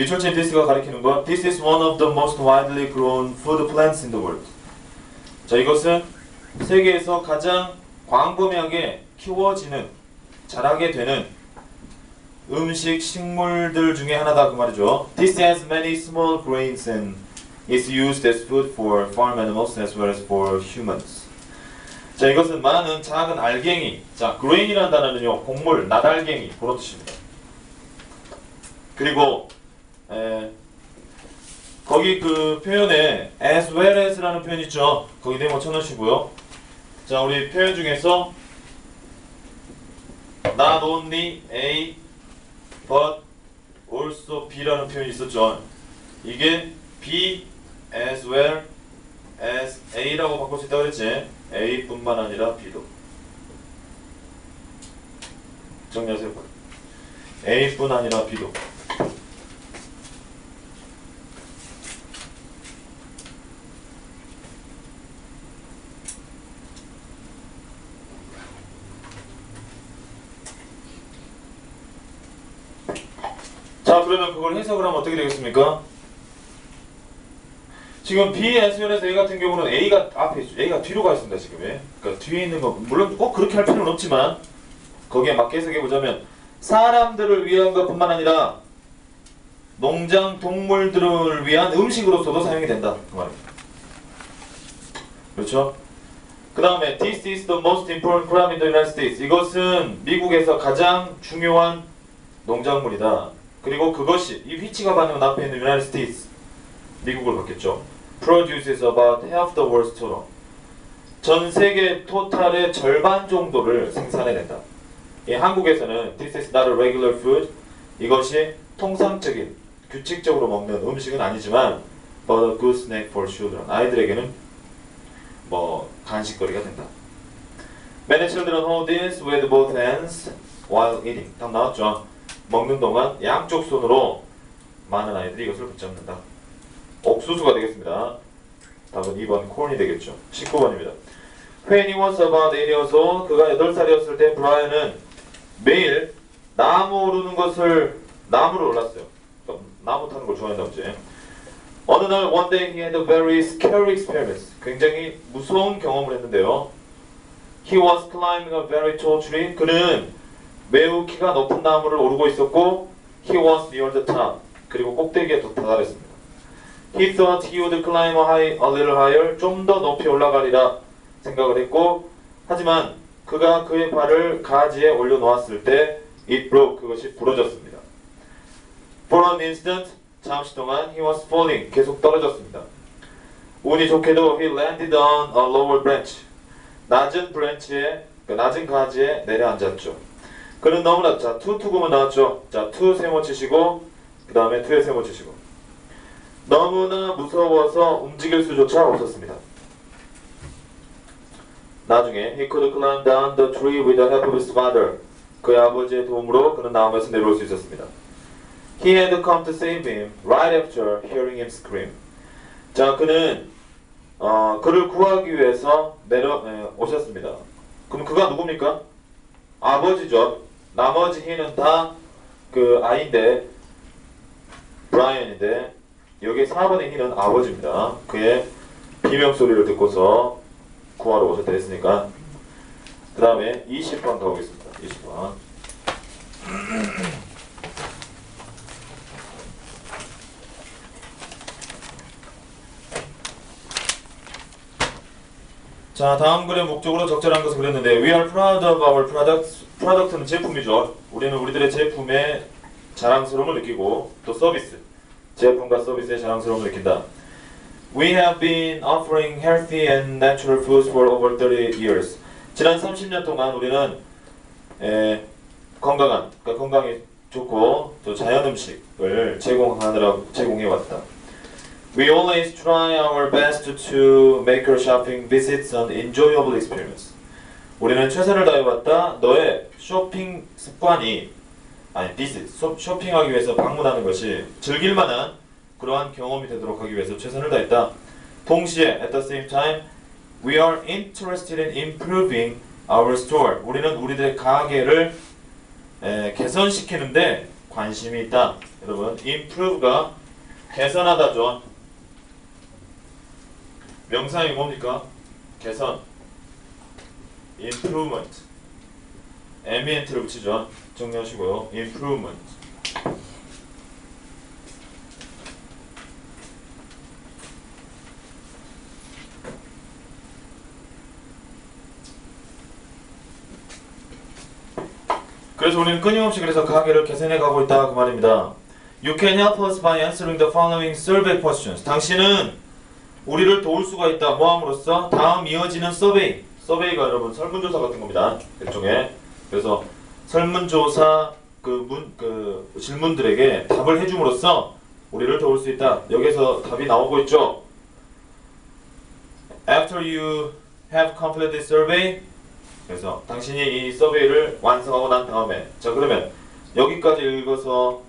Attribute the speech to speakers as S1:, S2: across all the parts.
S1: 밑줄친 this가 가리키는 건 This is one of the most widely grown food plants in the world. 자, 이것은 세계에서 가장 광범위하게 키워지는, 자라게 되는 음식, 식물들 중에 하나다 그 말이죠. This has many small grains and is used as food for farm animals as well as for humans. 자, 이것은 많은 작은 알갱이. 자, grain이라는 단어는요, 곡물, 나달갱이 그런 뜻입니다. 그리고 거기 그 표현에 as well as라는 표현 있죠. 거기 네모 쳐놓으시고요. 자, 우리 표현 중에서 not only A but also B라는 표현이 있었죠. 이게 B as well as A라고 바꿀 수 있다고 그랬지. A뿐만 아니라 B도. 정리하세요. A뿐 아니라 B도. 자, 그러면 그걸 해석을 하면 어떻게 되겠습니까? 지금 B as well as A 같은 경우는 A가 앞에 있죠. A가 뒤로 가 있습니다. 지금. 그러니까 뒤에 있는 거 물론 꼭 그렇게 할 필요는 없지만 거기에 맞게 해석해 보자면 사람들을 위한 것뿐만 아니라 농장 동물들을 위한 음식으로서도 사용이 된다. 그 말입니다. 그렇죠? 그 다음에 This is the most important crop in the United States. 이것은 미국에서 가장 중요한 농작물이다. 그리고 그것이 이 위치가 받는 앞에 있는 United States, 미국을 받겠죠. Produces about half the world's total. 전 세계 토탈의 절반 정도를 생산해낸다. 예, 한국에서는 This is not a regular food. 이것이 통상적인, 규칙적으로 먹는 음식은 아니지만 but a good snack for children. 아이들에게는 뭐 간식거리가 된다. Many children hold this with both hands while eating. 답 나왔죠? 먹는 동안 양쪽 손으로 많은 아이들이 이것을 붙잡는다. 옥수수가 되겠습니다. 답은 2번 콘이 되겠죠. 19번입니다. When he was about 8 years old, 그가 8살이었을 때 브라이언은 매일 나무 오르는 것을 나무를 올랐어요. 그러니까 나무 타는 걸 좋아한다 보지. 어느 날 one day he had a very scary experience. 굉장히 무서운 경험을 했는데요. He was climbing a very tall tree. 그는 매우 키가 높은 나무를 오르고 있었고 he was near the top. 그리고 꼭대기에 도달했습니다. He thought he would climb a little higher. 좀 더 높이 올라가리라 생각을 했고 하지만 그가 그의 발을 가지에 올려놓았을 때 it broke. 그것이 부러졌습니다. For an instant, 잠시 동안 he was falling. 계속 떨어졌습니다. 운이 좋게도 he landed on a lower branch. 낮은 브랜치에, 낮은 가지에 내려앉았죠. 그는 너무나, 자, 투구문 나왔죠. 자, 투 세모 치시고 그 다음에 투에 세모 치시고 너무나 무서워서 움직일 수조차 없었습니다. 나중에 he could climb down the tree with the help of his father. 그의 아버지의 도움으로 그는 나무에서 내려올 수 있었습니다. He had come to save him right after hearing him scream. 자, 그는 그를 구하기 위해서 오셨습니다. 그럼 그가 누굽니까? 아버지죠. 나머지 he는 다 그 아이인데 브라이언인데 여기 4번의 he는 아버지입니다. 그의 비명소리를 듣고서 구하러 오셨다 했으니까 그 다음에 20번 가보겠습니다. 20번. 자, 다음 글의 목적으로 적절한 것을 그렸는데 We are proud of our products. 프로덕트는 제품이죠. 우리는 우리들의 제품에 자랑스러움을 느끼고 또 서비스, 제품과 서비스에 자랑스러움을 느낀다. We have been offering healthy and natural foods for over 30 years. 지난 30년 동안 우리는 건강한, 그러니까 건강이 좋고 또 자연 음식을 제공해왔다. We always try our best to make your shopping visits an enjoyable experience. 우리는 최선을 다해왔다. 너의 쇼핑 습관이 쇼핑하기 위해서 방문하는 것이 즐길만한 그러한 경험이 되도록 하기 위해서 최선을 다했다. 동시에 at the same time we are interested in improving our store. 우리는 우리들의 가게를 개선시키는데 관심이 있다. 여러분 improve가 개선하다죠. 명사이 뭡니까? 개선. improvement. ambient를 붙이죠. 정리하시고요. improvement. 그래서 우리는 끊임없이 그래서 가게를 개선해 가고 있다 그 말입니다. You can help us by answering the following survey questions. 당신은 우리를 도울 수가 있다. 뭐함으로써? 다음 이어지는 서베이. 서베이가 여러분 설문조사 같은 겁니다. 일종의. 그래서 설문조사 그 질문들에게 답을 해줌으로써 우리를 도울 수 있다. 여기서 답이 나오고 있죠. After you have completed the survey. 그래서 당신이 이 서베이를 완성하고 난 다음에 자 그러면 여기까지 읽어서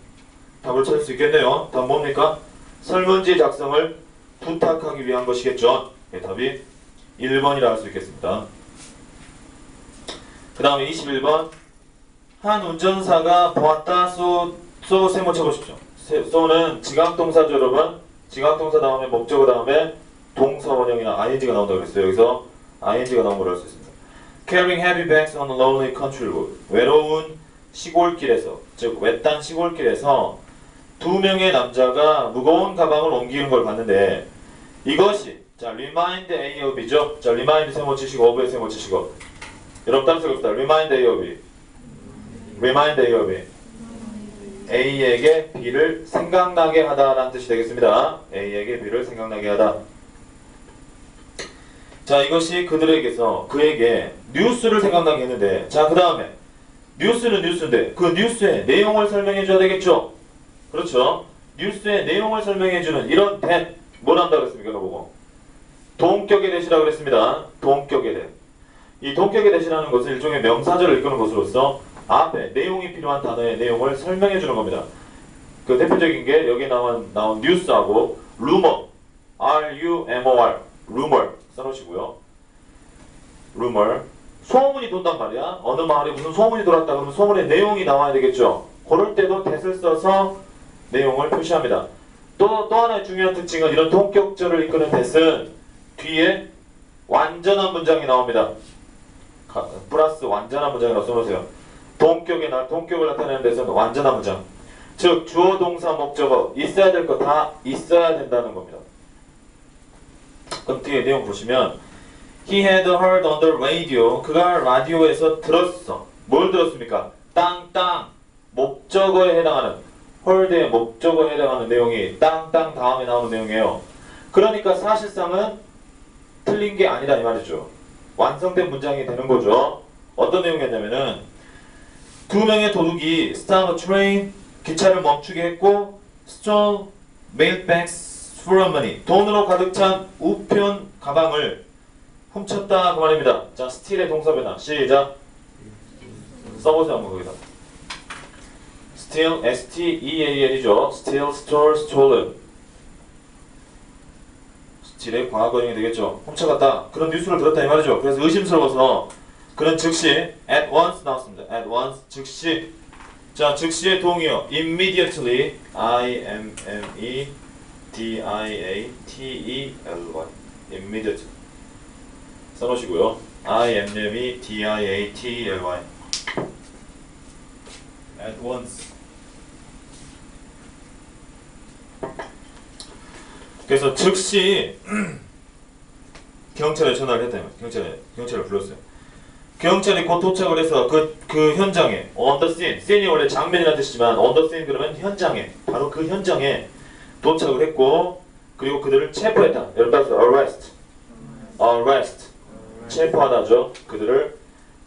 S1: 답을 찾을 수 있겠네요. 답 뭡니까? 설문지 작성을 부탁하기 위한 것이겠죠. 답이 1번이라 할 수 있겠습니다. 그 다음에 21번 한 운전사가 보았다 소 세모 쳐보십시오. 소는 지각동사죠 여러분. 지각동사 다음에 목적어 다음에 동사 원형이나 ing가 나온다고 그랬어요. 여기서 ing가 나온 걸 알 수 있습니다. Carrying heavy bags on a lonely country road. 외로운 시골길에서, 즉 외딴 시골길에서 두 명의 남자가 무거운 가방을 옮기는 걸 봤는데 이것이 자 remind A of B죠. 자 remind 세모 치시고 of에 세모 치시고 여러분 따라 써봅시다. remind A of B. remind A of B. A에게 B를 생각나게 하다라는 뜻이 되겠습니다. A에게 B를 생각나게 하다. 자 이것이 그에게 뉴스를 생각나게 했는데 자 그 다음에 뉴스는 뉴스인데 그 뉴스의 내용을 설명해 줘야 되겠죠. 그렇죠. 뉴스의 내용을 설명해 주는 이런 that 뭘 한다 그랬습니까? 보고 동격의 that이라고 그랬습니다. 동격의 that. 이 동격의 that이라는 것은 일종의 명사절을 이끄는 것으로서 앞에 내용이 필요한 단어의 내용을 설명해 주는 겁니다. 그 대표적인 게 여기 나온 뉴스하고 rumor R-U-M-O-R rumor 써놓으시고요. rumor 소문이 돈단 말이야. 어느 마을에 무슨 소문이 돌았다 그러면 소문의 내용이 나와야 되겠죠. 그럴 때도 that을 써서 내용을 표시합니다. 또 하나의 중요한 특징은 이런 동격절을 이끄는 that은 뒤에 완전한 문장이 나옵니다. 플러스 완전한 문장이라고 써놓으세요. 동격을 나타내는 데서는 완전한 문장. 즉 주어 동사 목적어 있어야 될 거 다 있어야 된다는 겁니다. 그럼 뒤에 내용 보시면 He had heard on the radio. 그가 라디오에서 들었어. 뭘 들었습니까? 땅땅 목적어에 해당하는 heard의 목적어에 해당하는 내용이 땅땅 다음에 나오는 내용이에요. 그러니까 사실상은 틀린 게 아니다 이 말이죠. 완성된 문장이 되는 거죠. 어떤 내용이었냐면은 두 명의 도둑이 stop a train 기차를 멈추게 했고 stole mail bags full of money 돈으로 가득 찬 우편 가방을 훔쳤다 그 말입니다. 자, steal의 동사 변화 시작. 써보세요 한번 거기다. steal, S-T-E-A-L이죠. steal, stole, stolen. steal의 과거형이 되겠죠. 훔쳐갔다. 그런 뉴스를 들었다 이 말이죠. 그래서 의심스러워서 그는 즉시 at once 나왔습니다. at once 즉시. 자, 즉시의 동의어 immediately I-M-M-E-D-I-A-T-E-L-Y immediately 써놓으시고요. I-M-M-E-D-I-A-T-E-L-Y at once. 그래서 즉시 경찰에 전화를 했다면 경찰을 불렀어요. 경찰이 곧 도착을 해서 그 현장에 on the scene, scene이 원래 장면이라는 뜻이지만 on the scene 그러면 현장에 바로 그 현장에 도착을 했고 그리고 그들을 체포했다. 여러분 따라서 arrest 체포하다죠. 그들을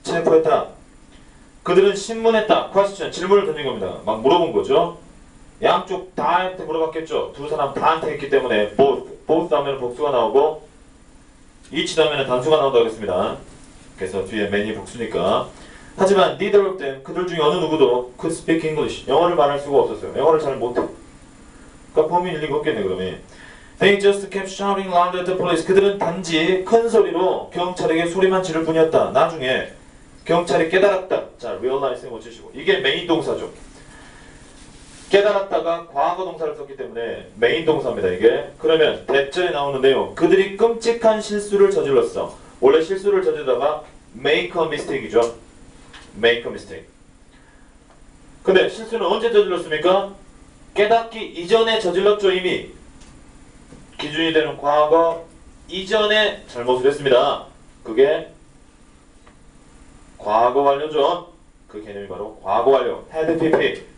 S1: 체포했다. 그들은 신문했다. question 질문을 던진 겁니다. 막 물어본 거죠. 양쪽 다한테 물어봤겠죠. 두 사람 다한테 했기 때문에 both 하면 복수가 나오고 each 하면 단수가 나온다고 했습니다. 그래서 뒤에 man이 복수니까. 하지만 neither of them 그들 중에 어느 누구도 could speak English 영어를 말할 수가 없었어요. 영어를 잘 못해. 그러니까 범인일 리가 없겠네 그러면. They just kept shouting loud at the police. 그들은 단지 큰 소리로 경찰에게 소리만 지를 뿐이었다. 나중에 경찰이 깨달았다. 자, realize에 못 치시고 이게 메인 동사죠. 깨달았다가 과거 동사를 썼기 때문에 메인 동사입니다, 이게. 그러면 대절에 나오는 내용. 그들이 끔찍한 실수를 저질렀어. 원래 실수를 저지르다가 make a mistake이죠. make a mistake. 근데 실수는 언제 저질렀습니까? 깨닫기 이전에 저질렀죠, 이미. 기준이 되는 과거 이전에 잘못을 했습니다. 그게 과거 완료죠. 그 개념이 바로 과거 완료. had pp.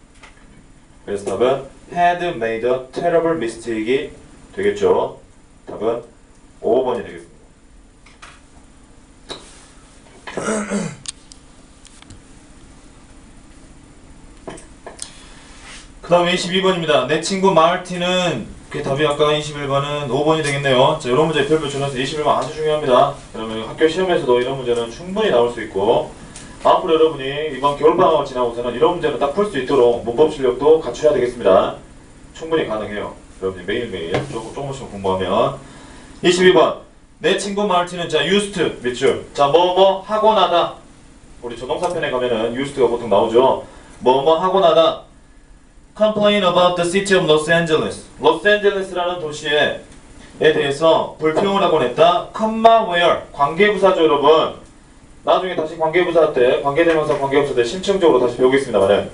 S1: 그래서 답은 had made a terrible mistake이 되겠죠. 답은 5번이 되겠습니다. 그 다음에 22번입니다. 내 친구 마르틴은, 그 답이 아까 21번은 5번이 되겠네요. 자, 이런 문제 별표 줄여서 21번 아주 중요합니다. 그러면 학교 시험에서도 이런 문제는 충분히 나올 수 있고, 앞으로 여러분이 이번 겨울방학을 지나고서는 이런 문제는 딱 풀 수 있도록 문법 실력도 갖춰야 되겠습니다. 충분히 가능해요. 여러분이 매일매일 조금씩 공부하면. 22번. 내 친구 마르틴은, 자, used 밑줄. 자, 뭐뭐 하고 나다. 우리 조동사편에 가면은 used가 보통 나오죠. 뭐뭐 하고 나다. complain about the city of Los Angeles. 로스앤젤레스라는 도시에 대해서 불평을 하곤 했다. comma where. 관계부사죠, 여러분. 나중에 다시 관계부사 때, 관계대명사, 관계부사 때 심층적으로 다시 배우겠습니다만은,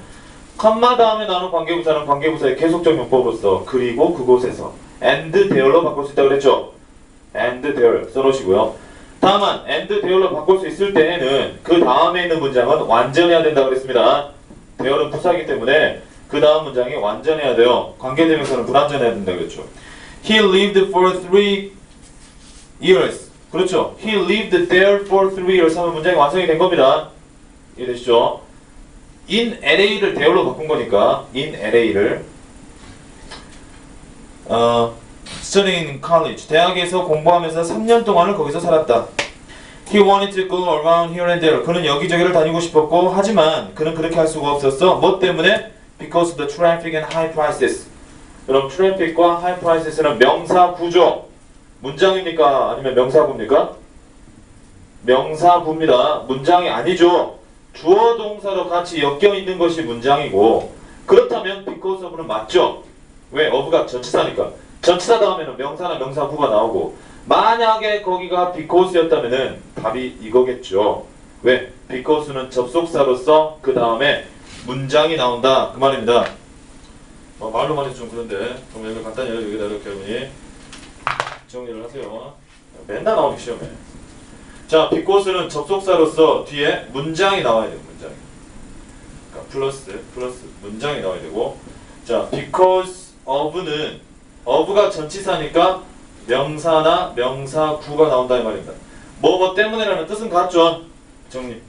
S1: comma 다음에 나오는 관계부사는 관계부사의 계속적 용법으로서 그리고 그곳에서 and there로 바꿀 수 있다고 그랬죠. and there 써놓으시고요. 다만 and there로 바꿀 수 있을 때에는 그 다음에 있는 문장은 완전해야 된다고 그랬습니다. there는 부사이기 때문에 그 다음 문장이 완전해야 돼요. 관계대명사는 불완전해야 된다고 그랬죠. He lived for 3 years. 그렇죠. He lived there for 3 years 하면 문장이 완성이 된 겁니다. 이해되시죠? In LA를 there로 바꾼 거니까 in LA를 studying in college. 대학에서 공부하면서 3년 동안을 거기서 살았다. He wanted to go around here and there. 그는 여기저기를 다니고 싶었고 하지만 그는 그렇게 할 수가 없었어. 뭐 때문에? Because of the traffic and high prices. 그럼 traffic과 high prices는 명사 구조. 문장입니까? 아니면 명사구입니까? 명사구입니다. 문장이 아니죠. 주어 동사로 같이 엮여 있는 것이 문장이고, 그렇다면 because of는 맞죠. 왜? of가 전치사니까. 전치사 다음에는 명사나 명사구가 나오고, 만약에 거기가 because였다면은 답이 이거겠죠. 왜? because는 접속사로서 그 다음에 문장이 나온다 그 말입니다. 말로만 해도 좀 그런데 그럼 여기 간단히 여기다 이렇게 여러분이 정리를 하세요. 맨날 나오는 시험에. 자, because는 접속사로서 뒤에 문장이 나와야 돼요. 문장이. 그러니까 플러스 문장이 나와야 되고, 자, because of는 of가 전치사니까 명사나 명사구가 나온다 이 말입니다. 뭐 때문에라는 뜻은 같죠. 정리.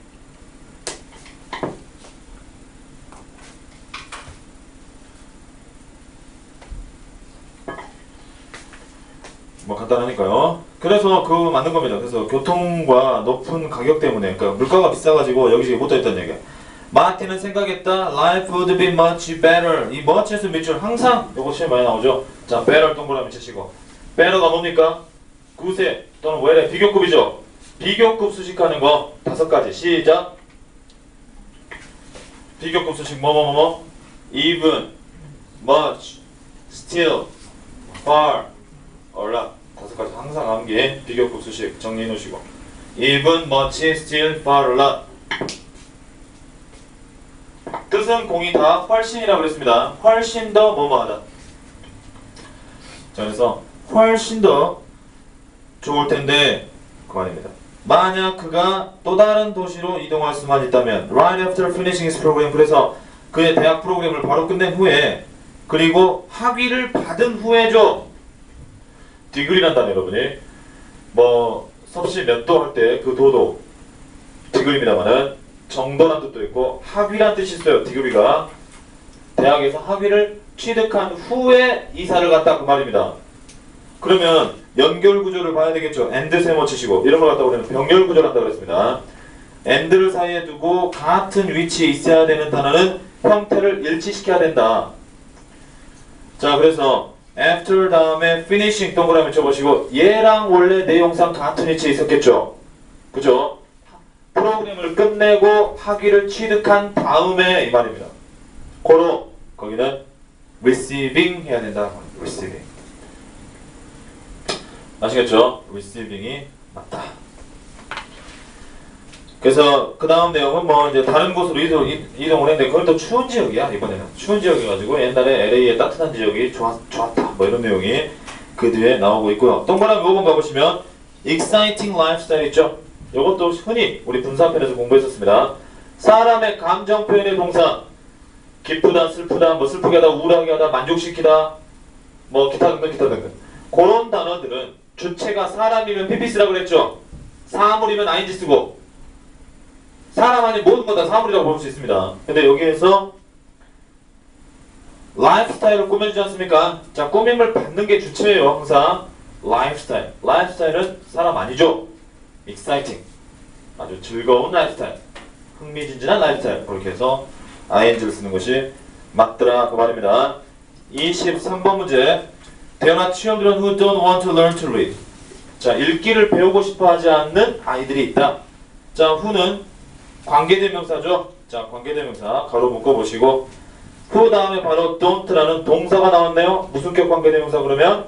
S1: 뭐 간단하니까요. 그래서 그거 맞는 겁니다. 그래서 교통과 높은 가격 때문에, 그러니까 물가가 비싸가지고 여기저기 못 다녔다는 얘기야. 마틴은 생각했다. Life would be much better. 이 much에서 밑줄 항상 요거 시험 많이 나오죠. 자, better 동그라미 치시고, better가 뭡니까? 구세 또는 where의 비교급이죠. 비교급 수식하는 거 5가지. 시작. 비교급 수식 뭐뭐뭐뭐 even, much, still, far, a lot. 5가지 항상 암기. 비교급 수식 정리해 놓으시고, even, much, still, far, a lot. 뜻은 공이 다 훨씬이라고 그랬습니다. 훨씬 더 뭐뭐하다. 자, 그래서 훨씬 더 좋을 텐데 그 말입니다. 만약 그가 또 다른 도시로 이동할 수만 있다면, right after finishing his program. 그래서 그의 대학 프로그램을 바로 끝낸 후에, 그리고 학위를 받은 후에죠. 디그리란다는 여러분이 뭐 섭씨 몇 도 할 때 그 도도 디그리입니다만은 정도란 뜻도 있고 학위란 뜻이 있어요. 디그리가 대학에서 학위를 취득한 후에 이사를 갔다 그 말입니다. 그러면 연결 구조를 봐야 되겠죠. and 세모 치시고, 이런 걸 갖다 우리는 병렬 구조를 한다고 그랬습니다. and를 사이에 두고 같은 위치에 있어야 되는 단어는 형태를 일치시켜야 된다. 자, 그래서 after 다음에 finishing 동그라미 쳐보시고, 얘랑 원래 내용상 같은 위치에 있었겠죠. 그죠? 프로그램을 끝내고 학위를 취득한 다음에 이 말입니다. 고로 거기는 receiving 해야 된다. receiving. 아시겠죠? receiving이 맞다. 그래서 그 다음 내용은 뭐 이제 다른 곳으로 이동을 했는데 그건 또 추운 지역이야. 이번에는 추운 지역이가지고 옛날에 LA의 따뜻한 지역이 좋았다. 뭐 이런 내용이 그 뒤에 나오고 있고요. 동그라미 5번 가보시면 exciting lifestyle 있죠? 이것도 흔히 우리 분사편에서 공부했었습니다. 사람의 감정 표현의 동사 기쁘다, 슬프다, 뭐 슬프게 하다, 우울하게 하다, 만족시키다, 뭐 기타 등등 그런 단어들은 주체가 사람이면 PPS라고 그랬죠? 사물이면 ING 쓰고 사람 아닌 모든 건 다 사물이라고 볼 수 있습니다. 근데 여기에서 라이프스타일을 꾸며주지 않습니까? 자, 꾸밈을 받는 게 주체예요. 항상 라이프스타일. 라이프스타일은 사람 아니죠? exciting. 아주 즐거운 라이프스타일. 흥미진진한 라이프스타일. 그렇게 해서 ing를 쓰는 것이 맞더라 그 말입니다. 23번 문제. There are children who don't want to learn to read. 자, 읽기를 배우고 싶어 하지 않는 아이들이 있다. 자, who는 관계대명사죠. 자, 관계대명사 가로 묶어보시고 who 다음에 바로 don't라는 동사가 나왔네요. 무슨 격 관계대명사 그러면?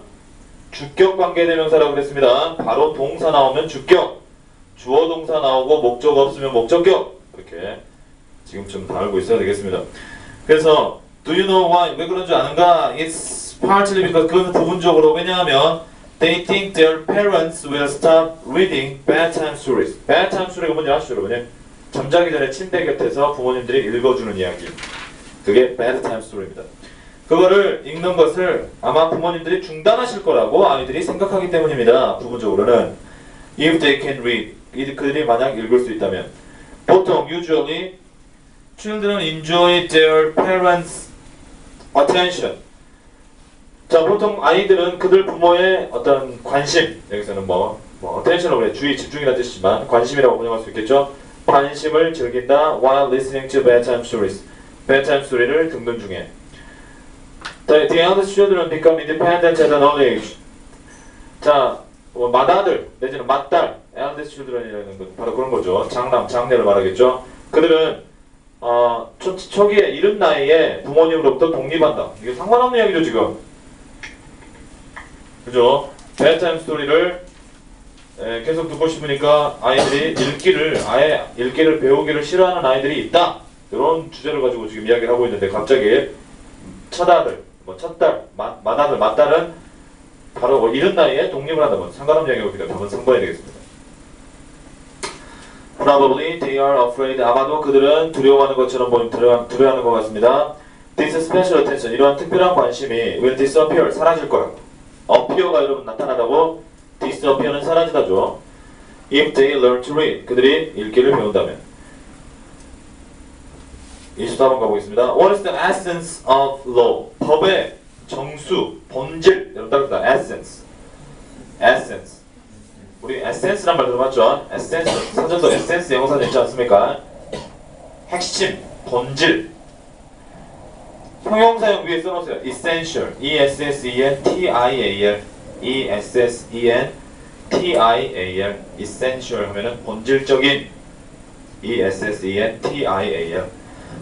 S1: 주격 관계대명사라고 그랬습니다. 바로 동사 나오면 주격, 주어 동사 나오고 목적 없으면 목적격. 이렇게 지금쯤 다 알고 있어야 되겠습니다. 그래서 do you know why? 왜 그런 줄 아는가? It's partly because 그건 부분적으로 왜냐하면 they think their parents will stop reading bedtime stories. bedtime story가 뭔지 아시죠 여러분? 잠자기 전에 침대 곁에서 부모님들이 읽어주는 이야기. 그게 bedtime story입니다. 그거를 읽는 것을 아마 부모님들이 중단하실 거라고 아이들이 생각하기 때문입니다. 부분적으로는 if they can read, 그들이 만약 읽을 수 있다면 보통 usually children enjoy their parents' attention. 자, 보통 아이들은 그들 부모의 어떤 관심, 여기서는 뭐 attention을 그래 주의, 집중이라는 뜻이지만 관심이라고 번역할 수 있겠죠. 관심을 즐긴다 while listening to bedtime stories. bedtime story를 듣는 중에. The eldest children become independent at an early age. 자, 맏아들 내지는 맏딸, eldest children이라는 건 바로 그런 거죠. 장남, 장녀를 말하겠죠. 그들은 초기에 이른 나이에 부모님으로부터 독립한다. 이게 상관없는 이야기죠 지금. 그죠? bedtime story를 계속 듣고 싶으니까 아이들이 아예 읽기를 배우기를 싫어하는 아이들이 있다. 이런 주제를 가지고 지금 이야기를 하고 있는데 갑자기 첫아들, 첫딸, 맏아들, 맏딸은 바로 이른 나이에 독립을 한다면 상관없는 이야기가 되면 답은 3번이 되겠습니다. Probably they are afraid. 아마도 그들은 두려워하는 것처럼 두려워하는 것 같습니다. This special attention. 이러한 특별한 관심이 will disappear. 사라질 거라고. appear가 여러분 나타나다고 disappear는 사라지다죠. If they learn to read. 그들이 읽기를 배운다면. 24번 가보겠습니다. What is the essence of law? 법의 정수, 본질. 여러분 따릅니다. essence. essence. 우리 essence란 말 들어봤죠? essence. 사전도 essence 영어사 있지 않습니까? 핵심, 본질. 형용사형 위에 써놓으세요. essential. E-S-S-E-N-T-I-A-L. E-S-S-E-N-T-I-A-L. essential 하면은 본질적인. E-S-S-E-N-T-I-A-L.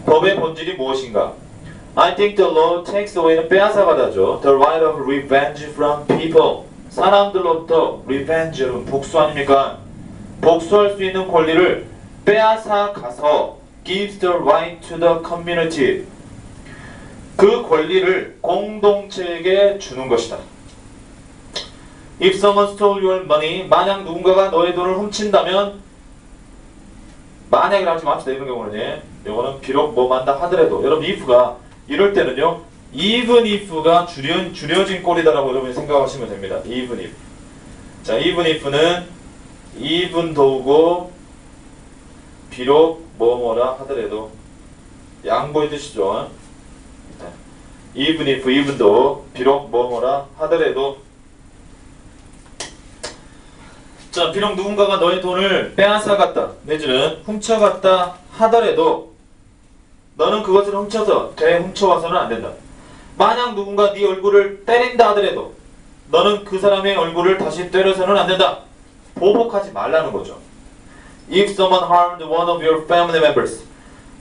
S1: 법의 본질이 무엇인가? I think the law takes away는 빼앗아가다죠. The right of revenge from people. 사람들로부터 revenge, 여러분 복수 아닙니까? 복수할 수 있는 권리를 빼앗아 가서 gives the right to the community. 그 권리를 공동체에게 주는 것이다. If someone stole your money, 만약 누군가가 너의 돈을 훔친다면, 만약이라 하지 맙시다. 이런 경우는 이거는 비록 뭐만다 하더라도, 여러분 if가 이럴 때는요, even if가 줄여진 꼴이다라고 여러분이 생각하시면 됩니다. even if. 자, even if는 even though고 비록 뭐뭐라 하더라도 양보의 뜻이죠. even if, even though 비록 뭐뭐라 하더라도. 자, 비록 누군가가 너의 돈을 빼앗아갔다 내지는 훔쳐갔다 하더라도 너는 그것을 훔쳐와서는 안 된다. 만약 누군가 네 얼굴을 때린다 하더라도 너는 그 사람의 얼굴을 다시 때려서는 안 된다. 보복하지 말라는 거죠. If someone harmed one of your family members,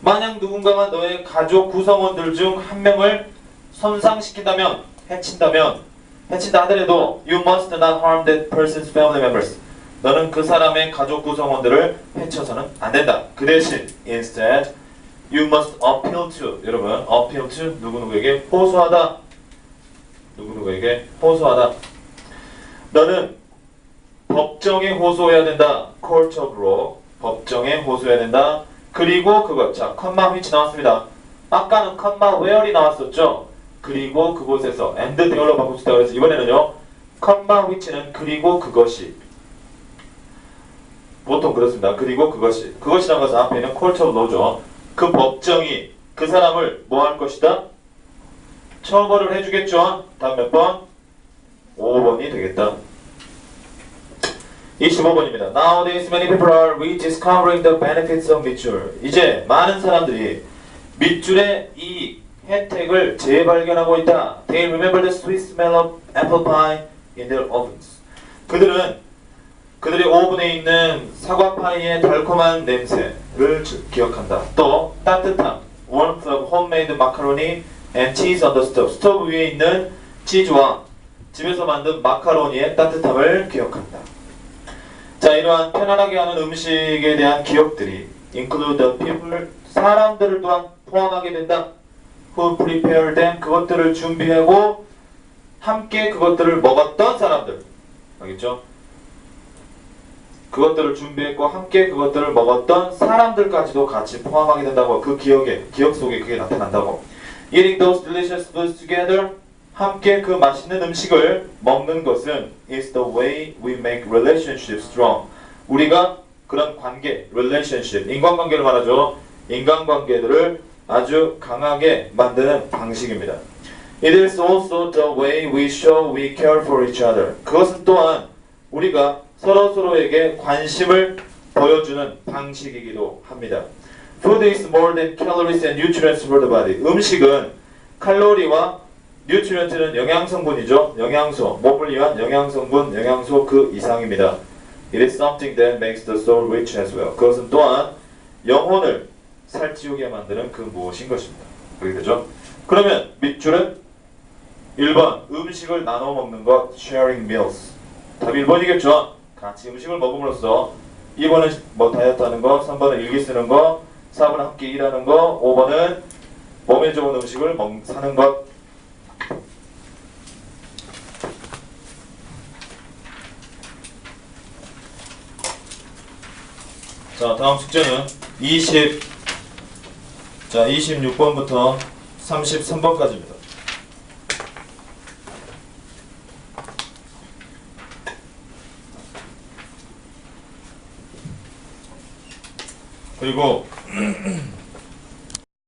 S1: 만약 누군가가 너의 가족 구성원들 중 한 명을 손상시킨다면, 해친다 하더라도 you must not harm that person's family members. 너는 그 사람의 가족 구성원들을 해쳐서는 안 된다. 그 대신 instead you must appeal to, 여러분 appeal to 누구누구에게 호소하다. 누구누구에게 호소하다. 너는 법정에 호소해야 된다. court of law. 법정에 호소해야 된다. 그리고 그것. 자, 컴마 which 나왔습니다. 아까는 컴마 where이 나왔었죠. 그리고 그곳에서 and there로 바꿉시다. 그래서 이번에는요. 컴마 which는 그리고 그것이. 보통 그렇습니다. 그리고 그것이. 그것이란 것은 앞에 있는 court of law죠. 그 법정이 그 사람을 뭐 할 것이다? 처벌을 해주겠죠. 다음 몇 번? 5번이 되겠다. 25번입니다. Nowadays many people are rediscovering the benefits of 밑줄. 이제 많은 사람들이 밑줄의 이 혜택을 재발견하고 있다. They remember the sweet smell of apple pie in their ovens. 그들은 그들의 오븐에 있는 사과파이의 달콤한 냄새를 기억한다. 또 따뜻한 warmth of homemade macaroni and cheese on the stove. 스토브 위에 있는 치즈와 집에서 만든 마카로니의 따뜻함을 기억한다. 자, 이러한 편안하게 하는 음식에 대한 기억들이 include the people, 사람들을 또한 포함하게 된다. who prepare them, 그것들을 준비하고 함께 그것들을 먹었던 사람들. 알겠죠? 그것들을 준비했고 함께 그것들을 먹었던 사람들까지도 같이 포함하게 된다고. 그 기억 속에 그게 나타난다고. Eating those delicious foods together, 함께 그 맛있는 음식을 먹는 것은 is the way we make relationships strong. 우리가 그런 관계, relationship, 인간관계를 말하죠. 인간관계들을 아주 강하게 만드는 방식입니다. It is also the way we show we care for each other. 그것은 또한 우리가 서로에게 관심을 보여주는 방식이기도 합니다. Food is more than calories and nutrients for the body. 음식은 칼로리와 nutrient는 영양성분이죠. 영양소, 몸을 위한 영양성분, 영양소 그 이상입니다. It is something that makes the soul rich as well. 그것은 또한 영혼을 살찌우게 만드는 그 무엇인 것입니다. 그렇게 되죠? 그러면 밑줄은 1번 음식을 나눠 먹는 것, sharing meals. 답이 1번이겠죠? 같이 음식을 먹음으로써 2번은 뭐 다이어트 하는 거, 3번은 일기 쓰는 거, 4번은 함께 일하는 거, 5번은 몸에 좋은 음식을 사는 것. 자, 다음 숙제는 26번부터 33번까지입니다. 그리고